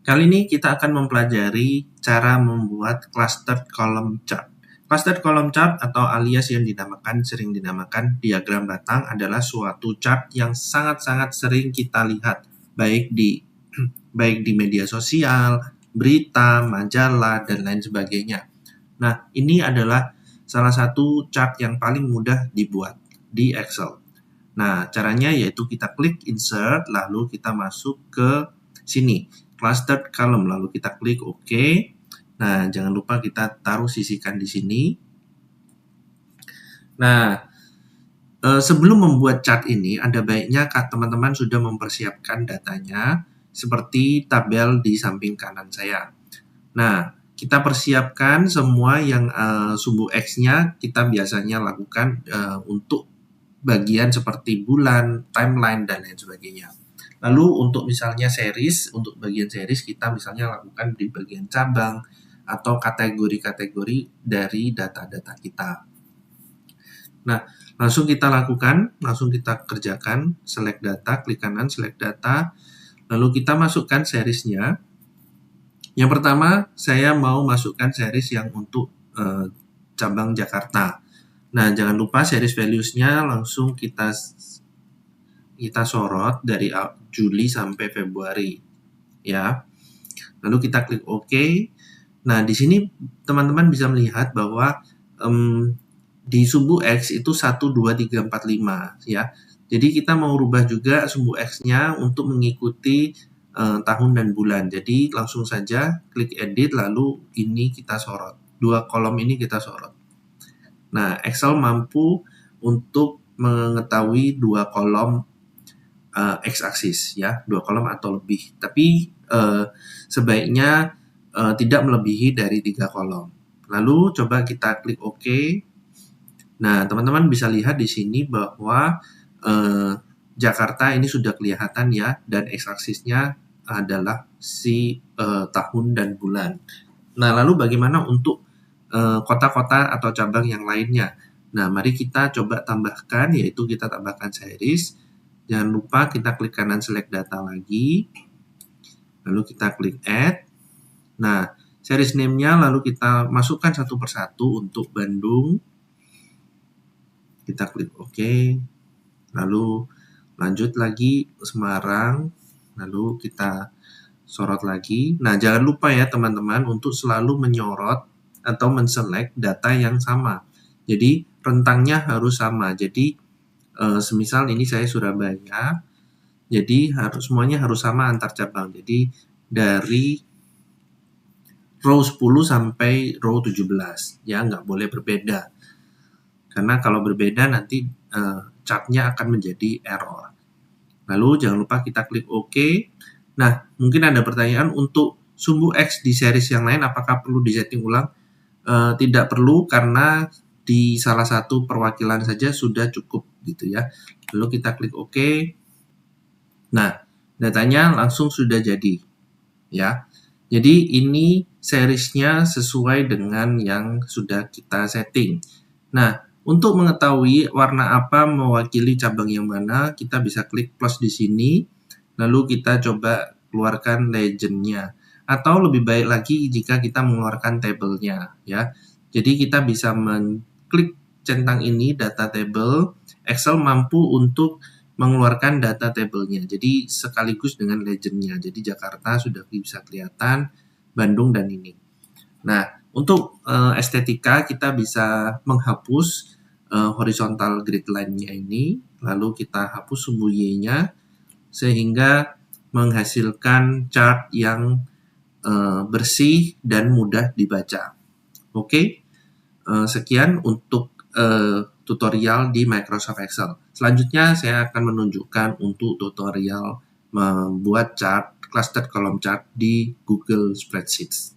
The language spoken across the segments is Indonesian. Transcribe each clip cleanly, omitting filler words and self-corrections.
Kali ini kita akan mempelajari cara membuat clustered column chart. Clustered column chart atau alias yang sering dinamakan diagram batang adalah suatu chart yang sangat-sangat sering kita lihat baik di media sosial, berita, majalah, dan lain sebagainya. Nah, ini adalah salah satu chart yang paling mudah dibuat di Excel. Nah, caranya yaitu kita klik insert, lalu kita masuk ke sini, clustered column, lalu kita klik OK. Nah, jangan lupa kita taruh sisihkan di sini. Nah, sebelum membuat chart ini, ada baiknya teman-teman sudah mempersiapkan datanya seperti tabel di samping kanan saya. Nah, kita persiapkan semua yang sumbu X-nya kita biasanya lakukan untuk bagian seperti bulan, timeline, dan lain sebagainya. Lalu untuk misalnya series, untuk bagian series kita misalnya lakukan di bagian cabang atau kategori-kategori dari data-data kita. Nah, langsung kita lakukan, langsung kita kerjakan, select data, klik kanan, select data, lalu kita masukkan seriesnya. Yang pertama, saya mau masukkan series yang untuk cabang Jakarta. Nah, jangan lupa series values-nya langsung kita sorot dari Juli sampai Februari, ya. Lalu kita klik OK. Nah, di sini teman-teman bisa melihat bahwa di sumbu X itu 1, 2, 3, 4, 5, ya. Jadi kita mau rubah juga sumbu X-nya untuk mengikuti tahun dan bulan. Jadi langsung saja klik edit, lalu ini kita sorot. 2 kolom ini kita sorot. Nah, Excel mampu untuk mengetahui 2 kolom X-aksis, ya, 2 kolom atau lebih. Tapi sebaiknya tidak melebihi dari 3 kolom. Lalu coba kita klik OK. Nah, teman-teman bisa lihat di sini bahwa Jakarta ini sudah kelihatan, ya, dan X-aksisnya adalah si tahun dan bulan. Nah, lalu bagaimana untuk kota-kota atau cabang yang lainnya? Nah, mari kita coba tambahkan, yaitu kita tambahkan series. Jangan lupa kita klik kanan select data lagi, lalu kita klik add. Nah, series name-nya lalu kita masukkan satu persatu untuk Bandung. Kita klik OK. Lalu lanjut lagi Semarang, lalu kita sorot lagi. Nah, jangan lupa ya teman-teman untuk selalu menyorot atau menselect data yang sama. Jadi rentangnya harus sama. Jadi semisal ini saya Surabaya, jadi semuanya harus sama antar cabang. Jadi dari row 10 sampai row 17, ya, nggak boleh berbeda. Karena kalau berbeda nanti chartnya akan menjadi error. Lalu jangan lupa kita klik OK. Nah, mungkin ada pertanyaan untuk sumbu X di series yang lain apakah perlu disetting ulang? Tidak perlu, karena di salah satu perwakilan saja sudah cukup gitu, ya. Lalu kita klik OK. Nah, datanya langsung sudah jadi, ya. Jadi ini seriesnya sesuai dengan yang sudah kita setting. Nah, untuk mengetahui warna apa mewakili cabang yang mana, kita bisa klik plus di sini, lalu kita coba keluarkan legend-nya. Atau lebih baik lagi jika kita mengeluarkan tabelnya, ya. Jadi kita bisa mengklik centang ini, data table. Excel mampu untuk mengeluarkan data tabelnya. Jadi sekaligus dengan legend-nya. Jadi Jakarta sudah bisa kelihatan, Bandung dan ini. Nah, untuk estetika kita bisa menghapus horizontal grid line-nya ini, lalu kita hapus sumbu Y-nya sehingga menghasilkan chart yang bersih dan mudah dibaca. Oke, sekian untuk tutorial di Microsoft Excel. Selanjutnya saya akan menunjukkan untuk tutorial membuat chart, clustered column chart di Google Spreadsheets.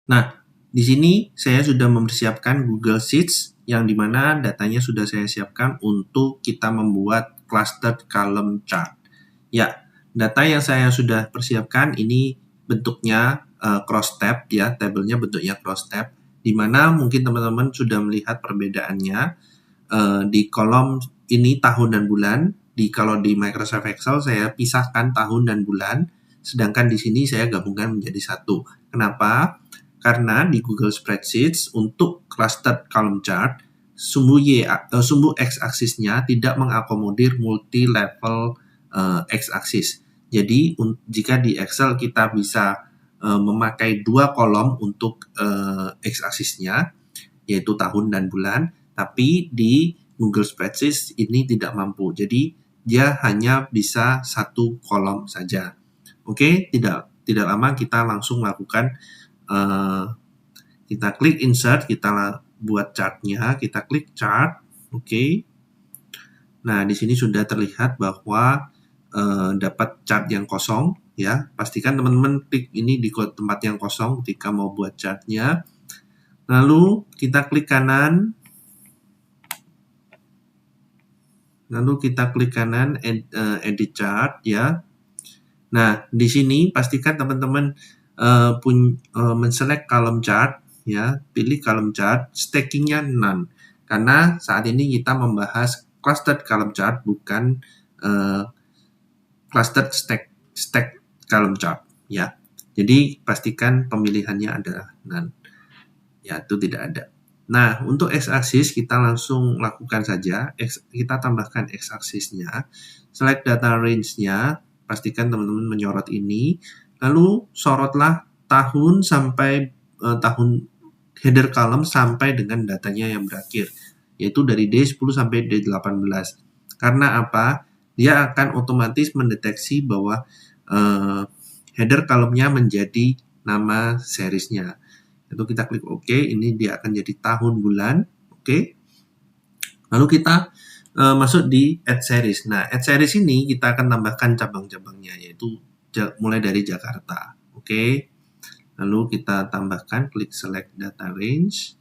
Nah, di sini saya sudah mempersiapkan Google Sheets yang dimana datanya sudah saya siapkan untuk kita membuat clustered column chart. Ya, data yang saya sudah persiapkan ini bentuknya cross tab, ya, tabelnya bentuknya cross tab, di mana mungkin teman-teman sudah melihat perbedaannya di kolom ini tahun dan bulan, kalau di Microsoft Excel saya pisahkan tahun dan bulan, sedangkan di sini saya gabungkan menjadi satu. Kenapa? Karena di Google Spreadsheets untuk cluster column chart, sumbu x-aksisnya tidak mengakomodir multi-level x-aksis. Jadi jika di Excel kita bisa memakai 2 kolom untuk x-aksisnya, yaitu tahun dan bulan, tapi di Google Spreadsheet ini tidak mampu. Jadi dia hanya bisa 1 kolom saja. Oke, tidak lama kita langsung lakukan kita klik insert, kita buat chartnya, kita klik chart, oke. Nah, di sini sudah terlihat bahwa dapat chart yang kosong, ya. Pastikan teman-teman klik ini di tempat yang kosong ketika mau buat chartnya. Lalu kita klik kanan, edit chart, ya. Nah, di sini pastikan teman-teman men-select column chart, ya, pilih column chart, stacking-nya none. Karena saat ini kita membahas clustered column chart, bukan clustered stack column chart, ya. Jadi pastikan pemilihannya adalah none. Ya, itu tidak ada. Nah, untuk x-axis kita langsung lakukan saja. Kita tambahkan x-aksisnya, select data range-nya, pastikan teman-teman menyorot ini, lalu sorotlah tahun sampai tahun header column sampai dengan datanya yang berakhir, yaitu dari D10 sampai D18. Karena apa? Dia akan otomatis mendeteksi bahwa header column-nya menjadi nama seriesnya. Itu kita klik OK, ini dia akan jadi tahun bulan, oke. Lalu kita masuk di Add Series. Nah, Add Series ini kita akan tambahkan cabang-cabangnya, yaitu mulai dari Jakarta, oke. Lalu kita tambahkan, klik Select Data Range.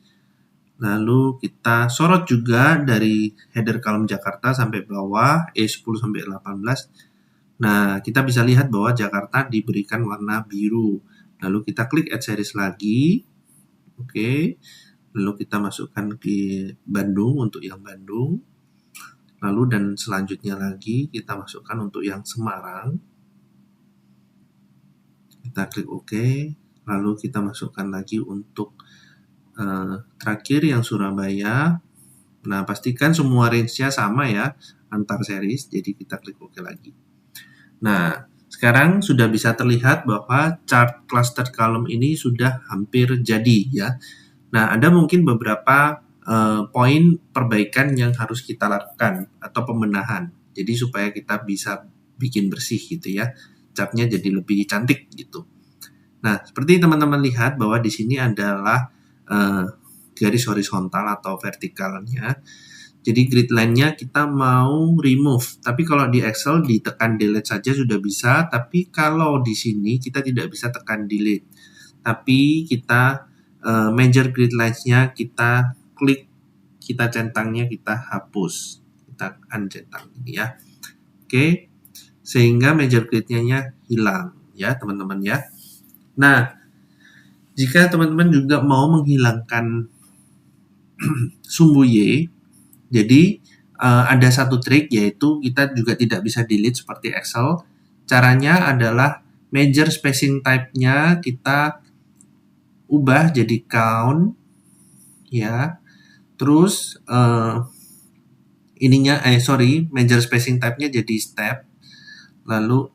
Lalu kita sorot juga dari header column Jakarta sampai bawah, E10 sampai 18. Nah, kita bisa lihat bahwa Jakarta diberikan warna biru. Lalu kita klik Add Series lagi. Oke, lalu kita masukkan ke Bandung untuk yang Bandung. Lalu dan selanjutnya lagi kita masukkan untuk yang Semarang. Kita klik OK. Lalu kita masukkan lagi untuk terakhir yang Surabaya. Nah, pastikan semua range-nya sama ya, antar series. Jadi kita klik OK lagi. Nah, sekarang sudah bisa terlihat bahwa chart cluster column ini sudah hampir jadi ya. Nah, ada mungkin beberapa poin perbaikan yang harus kita lakukan atau pembenahan. Jadi supaya kita bisa bikin bersih gitu ya. Chartnya jadi lebih cantik gitu. Nah, seperti teman-teman lihat bahwa di sini adalah garis horizontal atau vertikalnya. Jadi grid line-nya kita mau remove. Tapi kalau di Excel ditekan delete saja sudah bisa. Tapi kalau di sini kita tidak bisa tekan delete. Tapi kita major grid lines-nya kita klik, kita centangnya kita hapus. Kita uncentang ini ya. Oke. Sehingga major grid-nya hilang ya teman-teman ya. Nah, jika teman-teman juga mau menghilangkan sumbu Y, jadi ada satu trik, yaitu kita juga tidak bisa delete seperti Excel. Caranya adalah major spacing type-nya kita ubah jadi count, ya. Terus major spacing type-nya jadi step. Lalu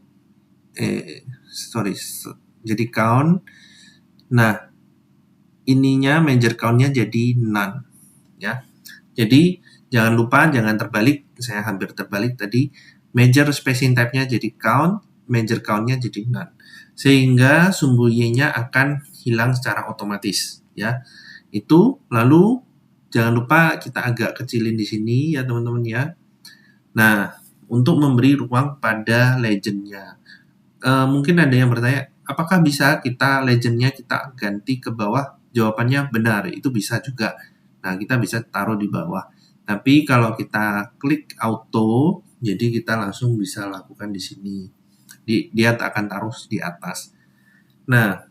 jadi count. Nah, ininya major count-nya jadi none, ya. Jadi jangan lupa, jangan terbalik. Saya hampir terbalik tadi. Major spacing type-nya jadi count, major count-nya jadi none. Sehingga sumbu Y-nya akan hilang secara otomatis, ya. Itu lalu jangan lupa kita agak kecilin di sini ya teman-teman ya. Nah, untuk memberi ruang pada legend-nya. Mungkin ada yang bertanya, apakah bisa kita legend-nya kita ganti ke bawah? Jawabannya benar, itu bisa juga. Nah, kita bisa taruh di bawah. Tapi kalau kita klik auto, jadi kita langsung bisa lakukan di sini. Dia akan taruh di atas. Nah,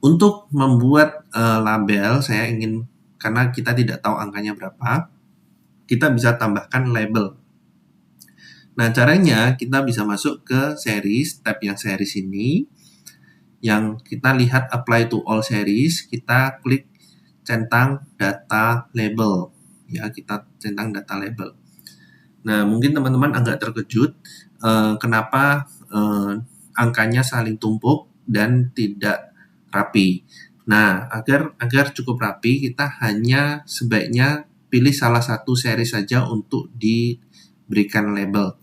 untuk membuat label, saya ingin, karena kita tidak tahu angkanya berapa, kita bisa tambahkan label. Nah, caranya kita bisa masuk ke series, tab yang series ini, yang kita lihat apply to all series, kita klik centang data label. Ya, kita centang data label. Nah, mungkin teman-teman agak terkejut kenapa angkanya saling tumpuk dan tidak rapi. Nah, agar cukup rapi, kita hanya sebaiknya pilih salah satu seri saja untuk diberikan label.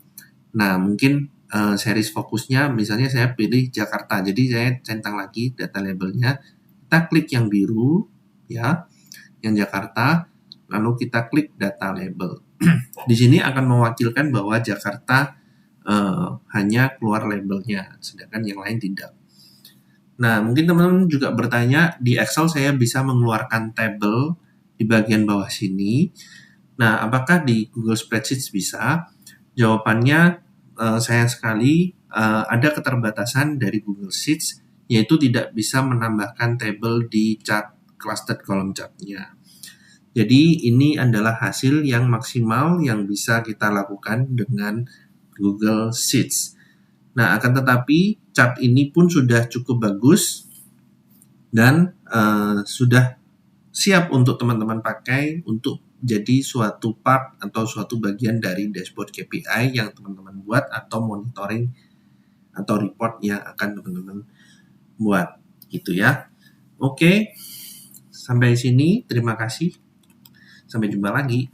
Nah, mungkin series fokusnya misalnya saya pilih Jakarta. Jadi saya centang lagi data labelnya. Kita klik yang biru, ya, yang Jakarta, lalu kita klik data label. Di sini akan mewakilkan bahwa Jakarta hanya keluar labelnya, sedangkan yang lain tidak. Nah, mungkin teman-teman juga bertanya, di Excel saya bisa mengeluarkan tabel di bagian bawah sini. Nah, apakah di Google Spreadsheet bisa? Jawabannya sayang sekali ada keterbatasan dari Google Sheets, yaitu tidak bisa menambahkan tabel di chart clustered column chart-nya. Jadi ini adalah hasil yang maksimal yang bisa kita lakukan dengan Google Sheets. Nah, akan tetapi chart ini pun sudah cukup bagus dan sudah siap untuk teman-teman pakai untuk jadi suatu part atau suatu bagian dari dashboard KPI yang teman-teman buat atau monitoring atau report yang akan teman-teman buat gitu ya. Oke, sampai sini terima kasih. Sampai jumpa lagi.